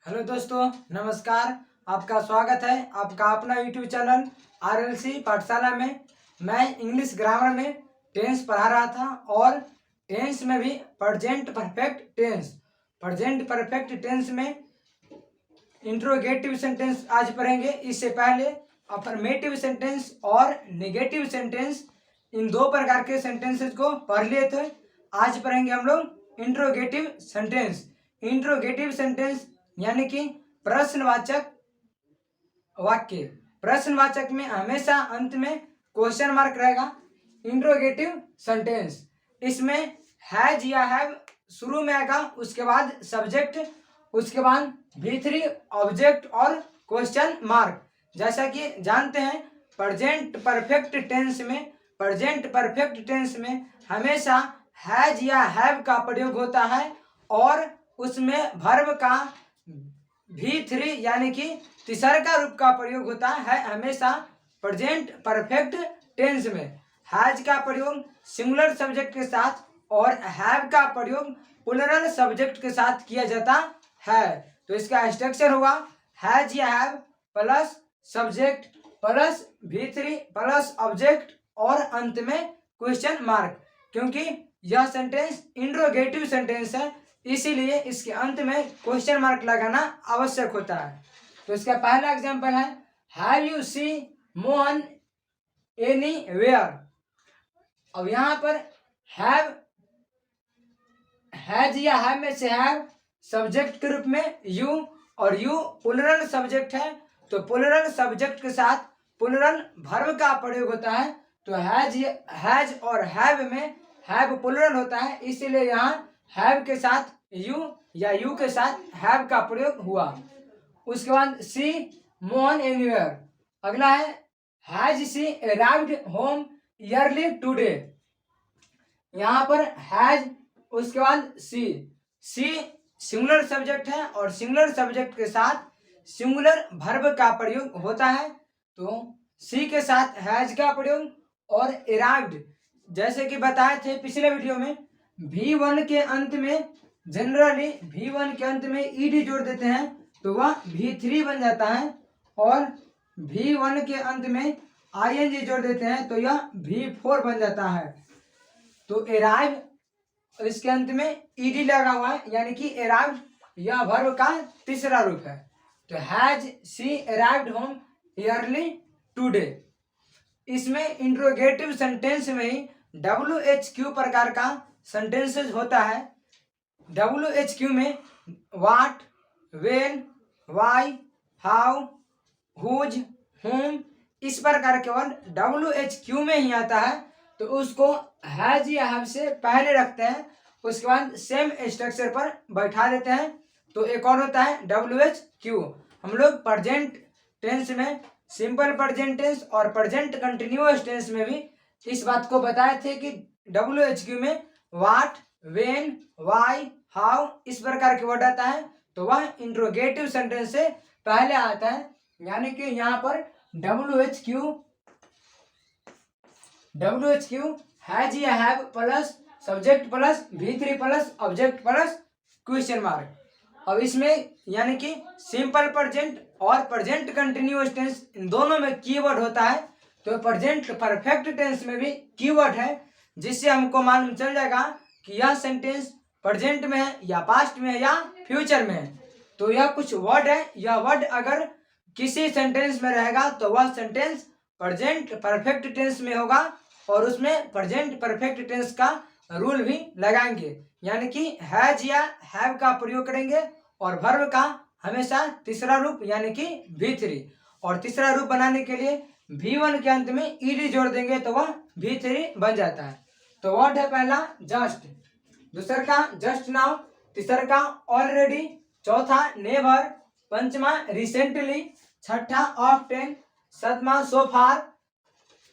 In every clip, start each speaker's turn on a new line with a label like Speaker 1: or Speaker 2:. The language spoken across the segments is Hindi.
Speaker 1: हेलो दोस्तों, नमस्कार। आपका स्वागत है आपका अपना यूट्यूब चैनल आरएलसी पाठशाला में। मैं इंग्लिश ग्रामर में टेंस पढ़ा रहा था और टेंस में भी प्रेजेंट परफेक्ट टेंस में इंट्रोगेटिव सेंटेंस आज पढ़ेंगे। इससे पहले अफर्मेटिव सेंटेंस और नेगेटिव सेंटेंस, इन दो प्रकार के सेंटेंसेस को पढ़ लिए थे। आज पढ़ेंगे हम लोग इंट्रोगेटिव सेंटेंस यानी कि प्रश्नवाचक वाक्य। प्रश्नवाचक में हमेशा अंत में क्वेश्चन मार्क रहेगा। इंट्रोगेटिव सेंटेंस, इसमें हैज या हैव शुरू में आएगा, उसके बाद सब्जेक्ट, उसके बाद V3 ऑब्जेक्ट और क्वेश्चन मार्क। जैसा कि जानते हैं प्रेजेंट परफेक्ट टेंस में हमेशा हैज या हैव का प्रयोग होता है और उसमें वर्ब का V3 यानी कि तीसरा रूप का प्रयोग होता है। हमेशा प्रेजेंट परफेक्ट टेंस में हैज का प्रयोग सिंगुलर सब्जेक्ट के साथ और हैव का प्रयोग प्लूरल सब्जेक्ट के साथ किया जाता है। तो इसका स्ट्रक्चर होगा हैज या have plus subject plus V3 plus object और अंत में क्वेश्चन मार्क। क्योंकि यह सेंटेंस इंट्रोगेटिव सेंटेंस है, इसीलिए इसके अंत में क्वेश्चन मार्क लगाना आवश्यक होता है। तो इसका पहला एग्जांपल है have you see Mohan anywhere. अब यहाँ पर हैव, हैज या हैव में से हैव सब्जेक्ट के रूप में यू, और यू प्लूरल सब्जेक्ट है, तो प्लूरल सब्जेक्ट के साथ प्लूरल वर्ब का प्रयोग होता है। तो हैज और हैव में हैव प्लूरल होता है, इसीलिए यहाँ हैव के साथ यू या यू के साथ हैव का प्रयोग हुआ। उसके बाद सी मोहन एनीवेयर। अगला है has she arrived home early today. यहाँ पर हैज, उसके बाद सी सिंगुलर सब्जेक्ट है और सिंगुलर सब्जेक्ट के साथ सिंगुलर वर्ब का प्रयोग होता है। तो सी के साथ हैज का प्रयोग और अराइव्ड, जैसे कि बताए थे पिछले वीडियो में, V1 के अंत में जनरली V1 के अंत में ईडी जोड़ देते हैं तो वह V3 बन जाता है, और V1 के अंत में ING जोड़ देते हैं तो यह V4 बन जाता है। तो अराइव, इसके अंत में ईडी लगा हुआ है, यानी कि अराइव्ड यह वर्ब का तीसरा रूप है। तो has she arrived home early today. इसमें इंट्रोगेटिव सेंटेंस में ही WHQ प्रकार का सेंटेंसेस होता है। WHQ में what, when, why, how, whose, whom, इस प्रकार के वर्ड WHQ में ही आता है। तो उसको हैज या हैव से पहले रखते हैं, उसके बाद सेम स्ट्रक्चर पर बैठा देते हैं। तो एक और होता है WHQ। हम लोग प्रेजेंट टेंस में सिंपल प्रेजेंट टेंस और प्रेजेंट कंटिन्यूअस टेंस में भी इस बात को बताए थे कि WHQ में व्हाट, व्हेन, व्हाई, हाउ, इस प्रकार के वर्ड आता है तो वह इंट्रोगेटिव सेंटेंस से पहले आता है। यानी कि यहाँ पर WHQ हैज या have plus subject plus V3 plus object plus question mark. अब इसमें यानी कि सिंपल प्रेजेंट और प्रेजेंट कंटिन्यूअस टेंस, इन दोनों में कीवर्ड होता है। तो प्रेजेंट परफेक्ट टेंस में भी कीवर्ड है, जिससे हमको मालूम चल जाएगा कि यह सेंटेंस प्रेजेंट में है या पास्ट में है या फ्यूचर में है। तो यह कुछ वर्ड है, यह वर्ड अगर किसी सेंटेंस में रहेगा तो वह सेंटेंस प्रेजेंट परफेक्ट टेंस में होगा और उसमें प्रेजेंट परफेक्ट टेंस का रूल भी लगाएंगे। यानी कि हैज या हैव का प्रयोग करेंगे और वर्ब का हमेशा तीसरा रूप यानी कि V3, और तीसरा रूप बनाने के लिए V1 के अंत में ईडी जोड़ देंगे तो वह V3 बन जाता है। तो वर्ड है पहला जस्ट, दूसरा का जस्ट नाउ, तीसरा का ऑलरेडी, चौथा नेवर, पंचमा रिसेंटली, छठा ऑफ्टेन, सातवां सो फार,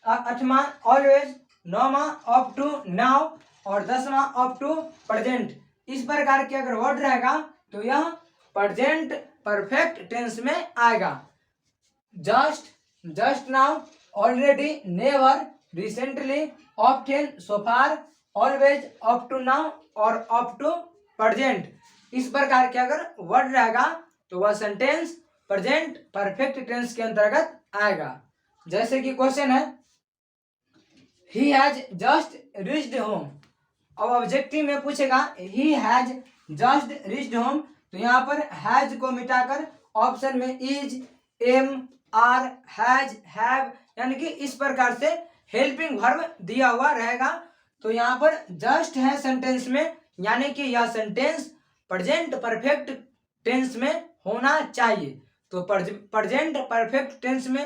Speaker 1: आठवां ऑलवेज, नौवां अप टू नाउ और 10वां अप टू प्रेजेंट। इस प्रकार के अगर वर्ड रहेगा तो यह प्रेजेंट परफेक्ट टेंस में आएगा। Just, just now, already, never, recently, often, so far, always, up to now और अप टू प्रेजेंट। इस प्रकार के अगर वर्ड रहेगा तो वह सेंटेंस प्रेजेंट परफेक्ट टेंस के अंतर्गत आएगा। जैसे कि क्वेश्चन है he has just reached home. अब ऑब्जेक्टिव में पूछेगा he has just reached home, तो यहाँ पर हैज को मिटाकर ऑप्शन में is, am, are, has, have, यानी कि इस प्रकार से हेल्पिंग वर्ब दिया हुआ रहेगा। तो यहाँ पर जस्ट है सेंटेंस में, यानी कि यह सेंटेंस प्रेजेंट परफेक्ट टेंस में होना चाहिए। तो प्रेजेंट परफेक्ट टेंस में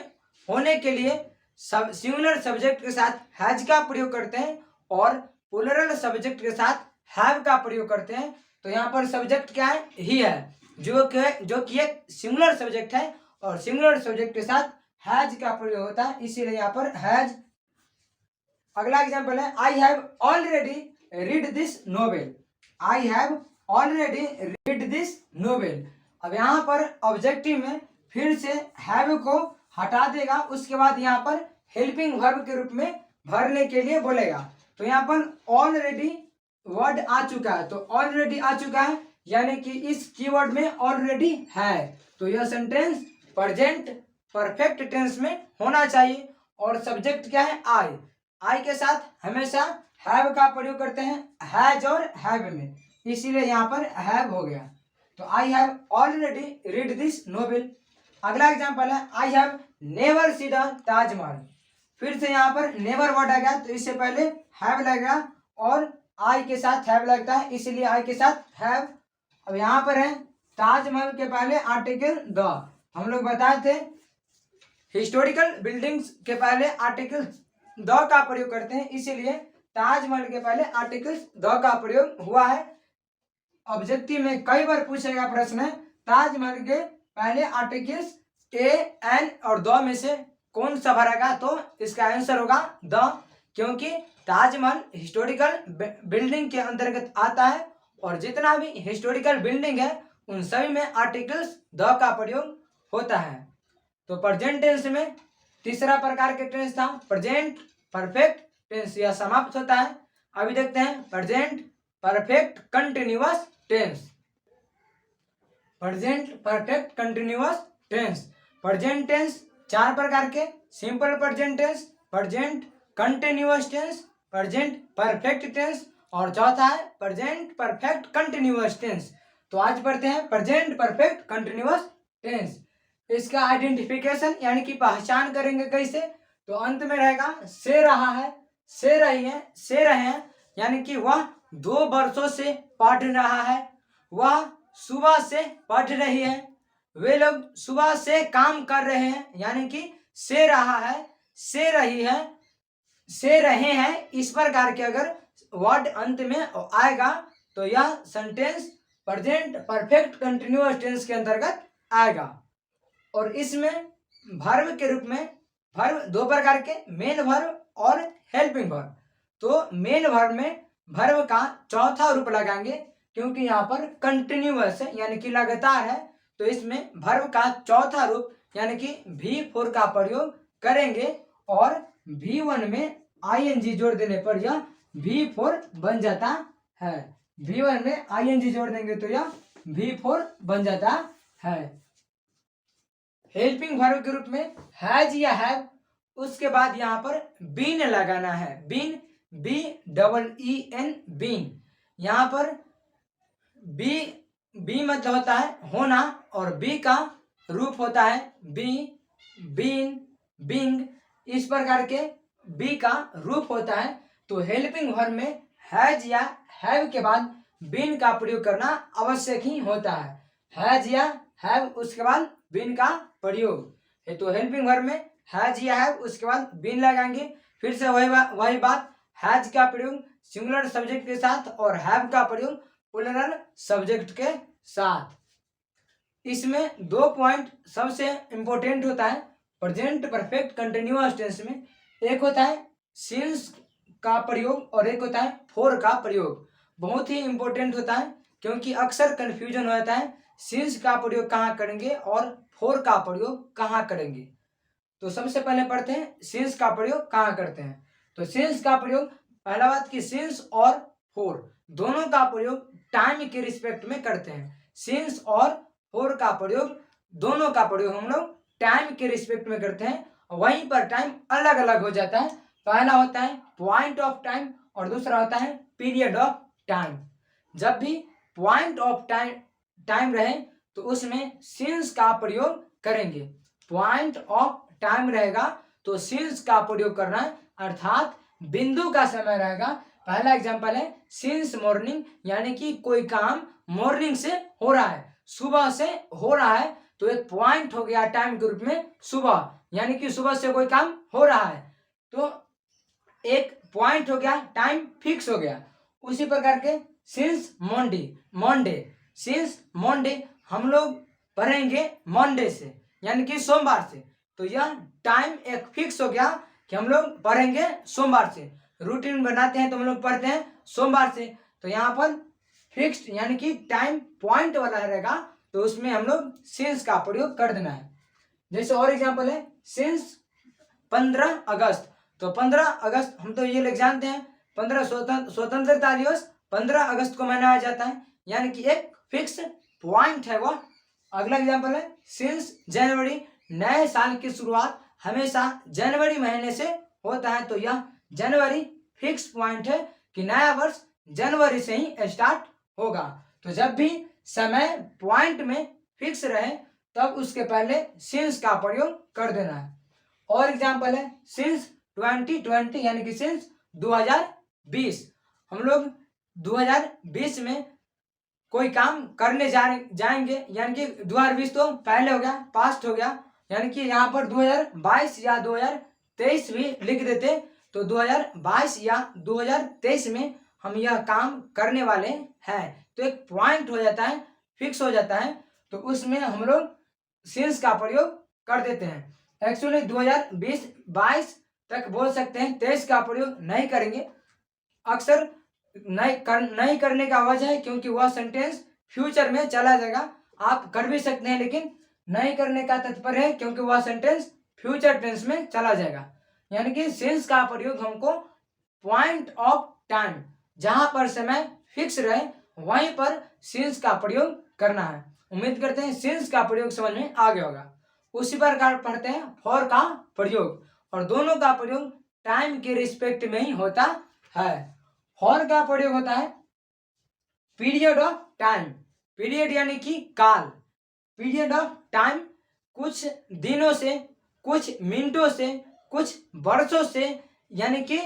Speaker 1: होने के लिए सिंगुलर सब्जेक्ट के साथ हैज का प्रयोग करते हैं और प्लूरल सब्जेक्ट के साथ हैव का प्रयोग करते हैं। तो यहाँ पर सब्जेक्ट क्या है? ही है, जो कि एक सिंगुलर सब्जेक्ट है और सिंगुलर सब्जेक्ट के साथ हैज का प्रयोग होता है, इसीलिए यहाँ पर हैज। अगला एग्जांपल है I have already read this novel. I have already read this novel. अब यहाँ पर ऑब्जेक्टिव में फिर से हैव को हटा देगा, उसके बाद यहाँ पर हेल्पिंग वर्ब के रूप में भरने के लिए बोलेगा। तो यहाँ पर ऑलरेडी वर्ड आ चुका है, तो ऑलरेडी आ चुका है यानी कि इस कीवर्ड में ऑलरेडी है, तो यह सेंटेंस प्रेजेंट परफेक्ट टेंस में होना चाहिए। और सब्जेक्ट क्या है? आई। आई के साथ हमेशा हैव का प्रयोग करते हैं हैज और हैव में, इसीलिए यहाँ पर हैव हो गया। तो I have already read this novel. अगला एग्जांपल है I have never seen the Taj Mahal. फिर से यहाँ पर नेवर वर्ड आ गया, तो इससे पहले हैव लगेगा और आई के साथ हैव लगता है, इसीलिए आई के साथ हैव। अब यहाँ पर है ताजमहल के पहले आर्टिकल द। हम लोग बताए थे हिस्टोरिकल बिल्डिंग्स के पहले आर्टिकल द का प्रयोग करते हैं, इसीलिए ताजमहल के पहले आर्टिकल द का प्रयोग हुआ है। ऑब्जेक्टिव में कई बार पूछेगा प्रश्न है ताजमहल के पहले आर्टिकल्स ए, एन और द में से कौन सा भरेगा, तो इसका आंसर होगा द, क्योंकि ताजमहल हिस्टोरिकल बिल्डिंग के अंतर्गत आता है और जितना भी हिस्टोरिकल बिल्डिंग है उन सभी में आर्टिकल्स द का प्रयोग होता है। तो प्रेजेंट टेंस में तीसरा प्रकार के टेंस था प्रेजेंट परफेक्ट टेंस, यह समाप्त होता है। अभी देखते हैं present perfect continuous tense. Present perfect continuous tense. Present tense चार प्रकार के, simple present tense, present continuous tense, present perfect tense और चौथा है प्रेजेंट परफेक्ट कंटिन्यूअस टेंस। तो आज पढ़ते हैं प्रेजेंट परफेक्ट कंटिन्यूअस टेंस। इसका आइडेंटिफिकेशन यानी कि पहचान करेंगे कैसे, तो अंत में रहेगा से रहा है, से रही है, से रहे हैं, यानी कि वह 2 वर्षों से पढ़ रहा है, वह सुबह से पढ़ रही है, वे लोग सुबह से काम कर रहे हैं, यानी कि से रहा है, से रही है, से रहे हैं। इस प्रकार के अगर वर्ड अंत में आएगा तो यह sentence present perfect continuous tense के अंतर्गत आएगा। और इसमें वर्ब के रूप में वर्ब दो प्रकार के, मेन वर्ब और हेल्पिंग वर्ब। तो मेन वर्ब में वर्ब का चौथा रूप लगाएंगे, क्योंकि यहाँ पर कंटिन्यूअस है यानी कि लगातार है, तो इसमें वर्ब का चौथा रूप यानी कि V4 का प्रयोग करेंगे और V1 में ing जोड़ देने पर यह V4 बन जाता है। V1 में ing जोड़ देंगे तो यह V4 बन जाता है। हेल्पिंग वर्ब के रूप में हैज या हैव, उसके बाद यहाँ पर बीन लगाना है, बीन, BEEN, बीन। यहाँ पर बी मतलब होता है होना और बी का रूप होता है बी, बीन, बिंग, इस प्रकार के बी का रूप होता है। तो हेल्पिंग वर्ब में हैज या हैव के बाद बीन का प्रयोग करना आवश्यक ही होता है। हैज या हैव उसके बाद बीन का प्रयोग है। तो हेल्पिंग वर्ब में हैज या हैव उसके बाद बीन लगाएंगे। फिर से वही बात, हैज का प्रयोग सिंगुलर सब्जेक्ट के साथ और हैव का प्रयोग प्लूरल सब्जेक्ट के साथ। इसमें 2 पॉइंट सबसे इंपॉर्टेंट होता है प्रेजेंट परफेक्ट कंटिन्यूअस टेंस में, एक होता है सिंस का प्रयोग और एक होता है फॉर का प्रयोग। बहुत ही इंपॉर्टेंट होता है क्योंकि अक्सर कंफ्यूजन हो जाता है सिंस का प्रयोग कहाँ करेंगे और फॉर का प्रयोग कहाँ करेंगे। तो सबसे पहले पढ़ते हैं सिंस का प्रयोग कहाँ करते हैं। तो सिंस का प्रयोग, पहला बात कि सिंस और फॉर दोनों का प्रयोग टाइम के रिस्पेक्ट में करते हैं। सिंस और फॉर का प्रयोग, दोनों का प्रयोग हम लोग टाइम के रिस्पेक्ट में करते हैं। वहीं पर टाइम अलग अलग हो जाता है। पहला होता है पॉइंट ऑफ टाइम और दूसरा होता है पीरियड ऑफ टाइम। जब भी पॉइंट ऑफ टाइम रहे तो उसमें सिंस का प्रयोग करेंगे। पॉइंट ऑफ टाइम रहेगा तो सिंस का प्रयोग करना है, अर्थात बिंदु का समय रहेगा। पहला एग्जांपल है सिंस मॉर्निंग, यानी कि कोई काम मॉर्निंग से हो रहा है, सुबह से हो रहा है, तो एक पॉइंट हो गया टाइम के रूप में सुबह, यानी कि सुबह से कोई काम हो रहा है तो एक पॉइंट हो गया, टाइम फिक्स हो गया। उसी प्रकार के सिंस मंडे, सिंस मंडे हम लोग पढ़ेंगे मंडे से, यानी कि सोमवार से, तो यह टाइम एक फिक्स हो गया कि हम लोग पढ़ेंगे सोमवार से। रूटीन बनाते हैं तो हम लोग पढ़ते हैं सोमवार से, तो यहाँ पर फिक्स्ड यानी कि टाइम पॉइंट वाला रहेगा, तो उसमें हम लोग सिंस का प्रयोग कर देना है। जैसे और एग्जांपल है सिंस 15 अगस्त, तो 15 अगस्त हम तो ये लोग जानते हैं 15 स्वतंत्रता दिवस 15 अगस्त को मनाया जाता है, यानी कि एक फिक्स पॉइंट है वह। अगला एग्जांपल है सिंस जनवरी, नए साल की शुरुआत हमेशा जनवरी महीने से होता है, तो यह जनवरी फिक्स पॉइंट है कि नया वर्ष जनवरी से ही स्टार्ट होगा। तो जब भी समय पॉइंट में फिक्स रहे तब उसके पहले सिंस का प्रयोग कर देना है। और एग्जांपल है सिंस 2020, यानी कि सिंस 2020, हम लोग 2020 में कोई काम करने जाएंगे, यानी कि 2020 तो पहले हो गया, पास्ट हो गया, यानी कि यहाँ पर 2022 या 2023 भी लिख देते, तो 2022 या 2023 में हम यह काम करने वाले हैं, तो एक पॉइंट हो जाता है, फिक्स हो जाता है, तो उसमें हम लोग सिंस का प्रयोग कर देते हैं। एक्चुअली 2020-22 तक बोल सकते हैं, 23 का प्रयोग नहीं करेंगे। अक्सर नहीं करने का वजह है क्योंकि वह सेंटेंस फ्यूचर में चला जाएगा। आप कर भी सकते हैं लेकिन नहीं करने का तात्पर्य है क्योंकि वह सेंटेंस फ्यूचर टेंस में चला जाएगा। यानी कि सिंस का प्रयोग हमको पॉइंट ऑफ टाइम, जहां पर समय फिक्स रहे वहीं पर सिंस का प्रयोग करना है। उम्मीद करते हैं सिंस का प्रयोग समझ में आ गया होगा। उसी प्रकार पढ़ते हैं फॉर का प्रयोग, और दोनों का प्रयोग टाइम के रिस्पेक्ट में ही होता है। फॉर का प्रयोग होता है पीरियड ऑफ टाइम, पीरियड यानी कि काल, पीरियड ऑफ टाइम कुछ दिनों से, कुछ मिनटों से, कुछ वर्षों से, यानी कि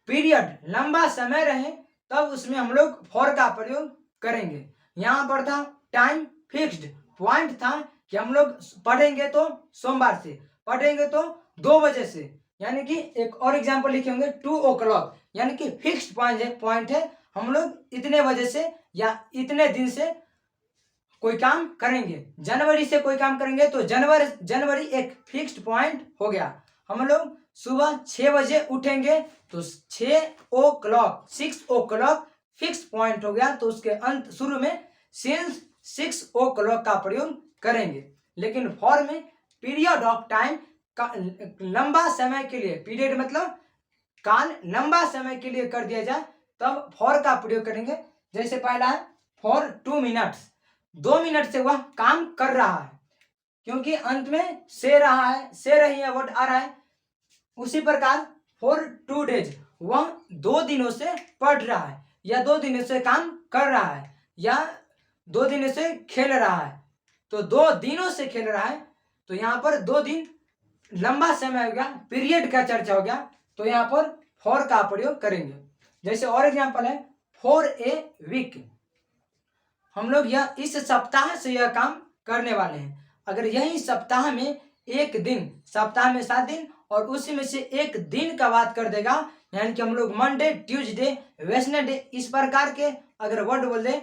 Speaker 1: पीरियड लंबा समय रहे तब उसमें हम लोग फॉर का प्रयोग करेंगे। यहाँ पर था टाइम फिक्स्ड, पॉइंट था कि हम लोग पढ़ेंगे तो सोमवार से, पढ़ेंगे तो 2 बजे से, यानी कि एक और एग्जांपल लिखे होंगे 2 o'clock, यानी कि फिक्स्ड पॉइंट है, हम लोग इतने बजे से या इतने दिन से कोई काम करेंगे। जनवरी से कोई काम करेंगे तो जनवरी एक फिक्स्ड पॉइंट हो गया। हम लोग सुबह 6 बजे उठेंगे तो 6 o'clock, 6 o'clock फिक्स पॉइंट हो गया, तो उसके अंत शुरू में सिंस 6 o'clock का प्रयोग करेंगे। लेकिन फॉर में पीरियड ऑफ टाइम का लंबा समय के लिए, पीरियड मतलब काल, लंबा समय के लिए कर दिया जाए तब फॉर का प्रयोग करेंगे। जैसे पहला है फॉर 2 मिनट्स, 2 मिनट से वह काम कर रहा है, क्योंकि अंत में से रहा है, से रही है वर्ड आ रहा है। उसी प्रकार फॉर 2 डेज, वह 2 दिनों से पढ़ रहा है, या 2 दिनों से काम कर रहा है, या 2 दिनों से खेल रहा है, तो 2 दिनों से खेल रहा है, तो यहाँ पर 2 दिन लंबा समय हो गया, पीरियड का चर्चा हो गया, तो यहाँ पर फॉर का प्रयोग करेंगे। जैसे और एग्जांपल है फॉर ए वीक, हम लोग यह इस सप्ताह से यह काम करने वाले हैं। अगर यही सप्ताह में एक दिन, सप्ताह में 7 दिन और उसी में से एक दिन का बात कर देगा, यानी कि हम लोग मंडे, ट्यूसडे, वेडनेसडे, इस प्रकार के अगर वर्ड बोल दे,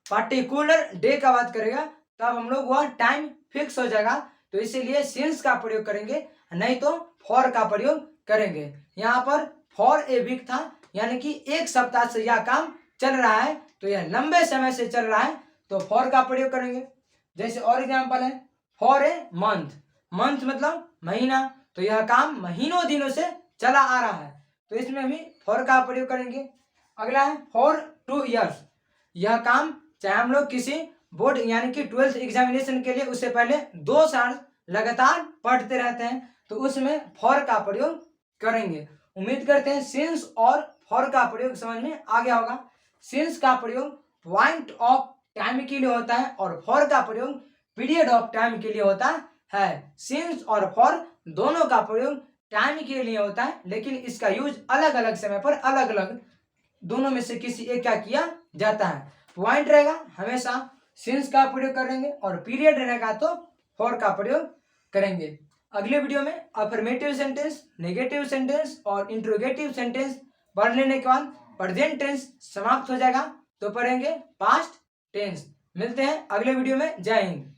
Speaker 1: पार्टिकुलर डे का बात करेगा, तब हम लोग वह टाइम फिक्स हो जाएगा, तो इसीलिए सिंस का प्रयोग करेंगे, नहीं तो फॉर का प्रयोग करेंगे। यहाँ पर फॉर ए वीक था, यानी कि एक सप्ताह से यह काम चल रहा है, तो यह लंबे समय से चल रहा है, तो फॉर का प्रयोग करेंगे। जैसे और एग्जांपल है फॉर ए मंथ, मंथ मतलब महीना, तो यह काम महीनों दिनों से चला आ रहा है, तो इसमें भी फॉर का प्रयोग करेंगे। अगला है फॉर 2 years, यह काम चाहे हम लोग किसी बोर्ड यानी कि 12th एग्जामिनेशन के लिए उससे पहले 2 साल लगातार पढ़ते रहते हैं, तो उसमें फॉर का प्रयोग करेंगे। उम्मीद करते हैं सिंस और फॉर का प्रयोग समझ में आ गया होगा। सिंस का प्रयोग पॉइंट ऑफ टाइम के लिए होता है और फॉर का प्रयोग पीरियड ऑफ टाइम के लिए होता है। सिंस और फॉर दोनों का प्रयोग टाइम के लिए होता है, लेकिन इसका यूज अलग अलग समय पर अलग अलग दोनों में से किसी एक का किया जाता है। पॉइंट रहेगा हमेशा सिंस का प्रयोग करेंगे और पीरियड रहेगा तो फॉर का प्रयोग करेंगे। अगले वीडियो में अफर्मेटिव सेंटेंस, नेगेटिव सेंटेंस और इंट्रोगेटिव सेंटेंस पढ़ लेने के बाद प्रेजेंट टेंस समाप्त हो जाएगा, तो पढ़ेंगे पास्ट टेंस। मिलते हैं अगले वीडियो में। जय हिंद।